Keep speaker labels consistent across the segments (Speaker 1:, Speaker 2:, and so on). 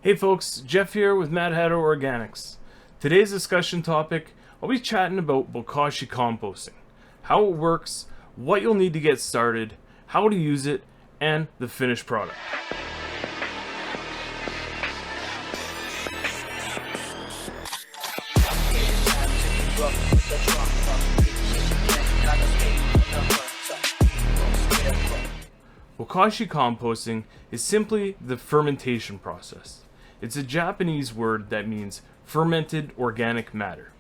Speaker 1: Hey folks, Jeff here with Mad Hatter Organics. Today's discussion topic, I'll be chatting about Bokashi Composting, how it works, what you'll need to get started, how to use it, and the finished product. Bokashi composting is simply the fermentation process. It's a Japanese word that means fermented organic matter.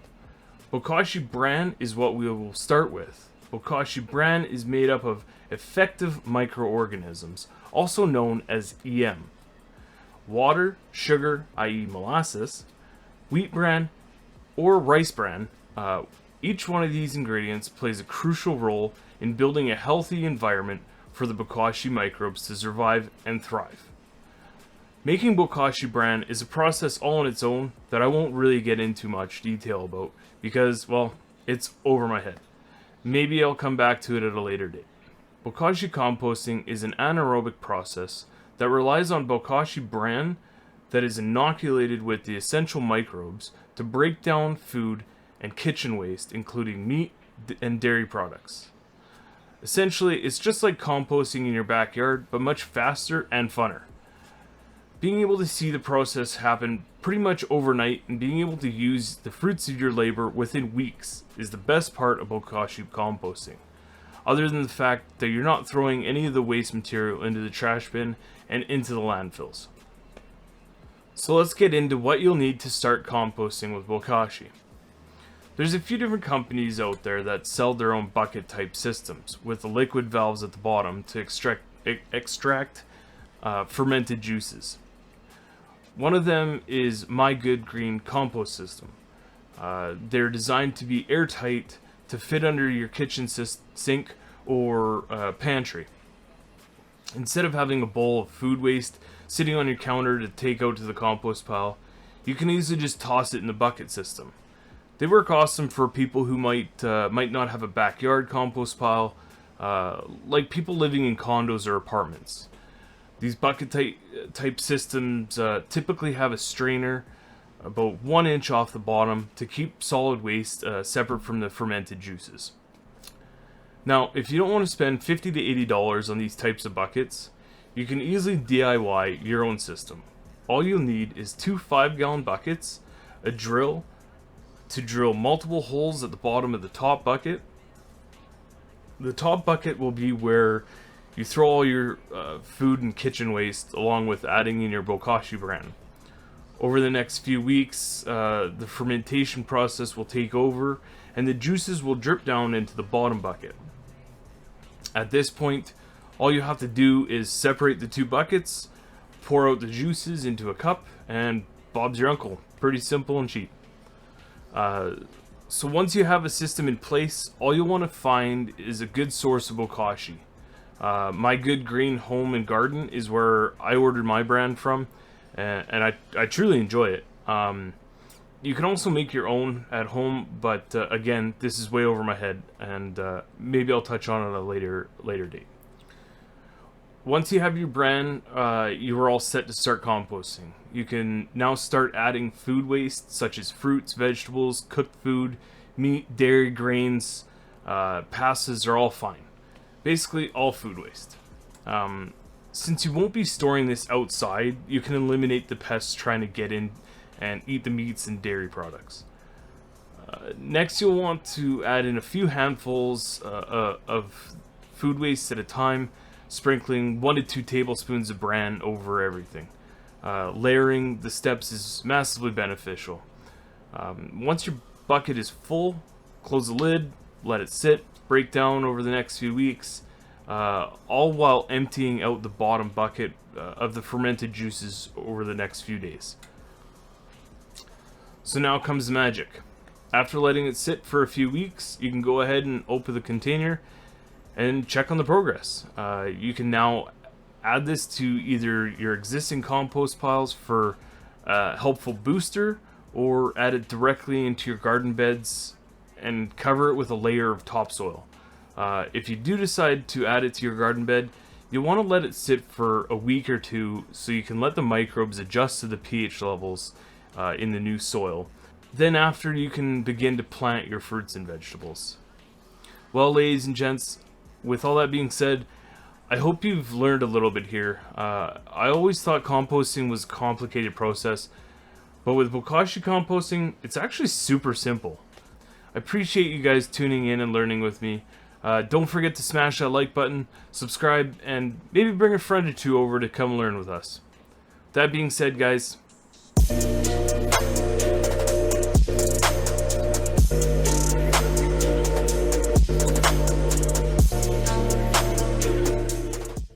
Speaker 1: Bokashi bran is what we will start with. Bokashi bran is made up of effective microorganisms, also known as EM. Water, sugar, i.e. molasses, wheat bran, or rice bran, each one of these ingredients plays a crucial role in building a healthy environment for the Bokashi microbes to survive and thrive. Making Bokashi bran is a process all on its own that I won't really get into much detail about because, well, it's over my head. Maybe I'll come back to it at a later date. Bokashi composting is an anaerobic process that relies on Bokashi bran that is inoculated with the essential microbes to break down food and kitchen waste, including meat and dairy products. Essentially, it's just like composting in your backyard, but much faster and funner. Being able to see the process happen pretty much overnight and being able to use the fruits of your labor within weeks is the best part of Bokashi composting. Other than the fact that you're not throwing any of the waste material into the trash bin and into the landfills. So let's get into what you'll need to start composting with Bokashi. There's a few different companies out there that sell their own bucket type systems with the liquid valves at the bottom to extract fermented juices. One of them is My Good Green Compost System. They're designed to be airtight to fit under your kitchen sink or pantry. Instead of having a bowl of food waste sitting on your counter to take out to the compost pile, you can easily just toss it in the bucket system. They work awesome for people who might not have a backyard compost pile, like people living in condos or apartments. These bucket type systems typically have a strainer about 1 inch off the bottom to keep solid waste separate from the fermented juices. Now, if you don't want to spend $50 to $80 on these types of buckets, you can easily DIY your own system. All you'll need is 2 5-gallon buckets, a drill to drill multiple holes at the bottom of the top bucket. The top bucket will be where you throw all your food and kitchen waste along with adding in your Bokashi bran. Over the next few weeks, the fermentation process will take over and the juices will drip down into the bottom bucket. At this point, all you have to do is separate the 2 buckets, pour out the juices into a cup, and Bob's your uncle. Pretty simple and cheap. So once you have a system in place, all you'll want to find is a good source of Bokashi. My Good Green Home and Garden is where I ordered my brand from, and I truly enjoy it. You can also make your own at home, but again, this is way over my head, and maybe I'll touch on it at a later date. Once you have your bran, you are all set to start composting. You can now start adding food waste such as fruits, vegetables, cooked food, meat, dairy, grains, pastas are all fine. Basically all food waste. Since you won't be storing this outside, you can eliminate the pests trying to get in and eat the meats and dairy products. Next, you'll want to add in a few handfuls of food waste at a time, sprinkling 1 to 2 tablespoons of bran over everything. Layering the steps is massively beneficial. Once your bucket is full, close the lid, let it sit, break down over the next few weeks, all while emptying out the bottom bucket of the fermented juices over the next few days. So now comes the magic. After letting it sit for a few weeks, you can go ahead and open the container and check on the progress. You can now add this to either your existing compost piles for a helpful booster, or add it directly into your garden beds and cover it with a layer of topsoil. If you do decide to add it to your garden bed, You'll want to let it sit for a week or two so you can let the microbes adjust to the pH levels in the new soil. Then after, you can begin to plant your fruits and vegetables. Well, ladies and gents, with all that being said, I hope you've learned a little bit here. I always thought composting was a complicated process, but with Bokashi Composting, it's actually super simple. I appreciate you guys tuning in and learning with me. Don't forget to smash that like button, subscribe, and maybe bring a friend or two over to come learn with us. That being said, guys,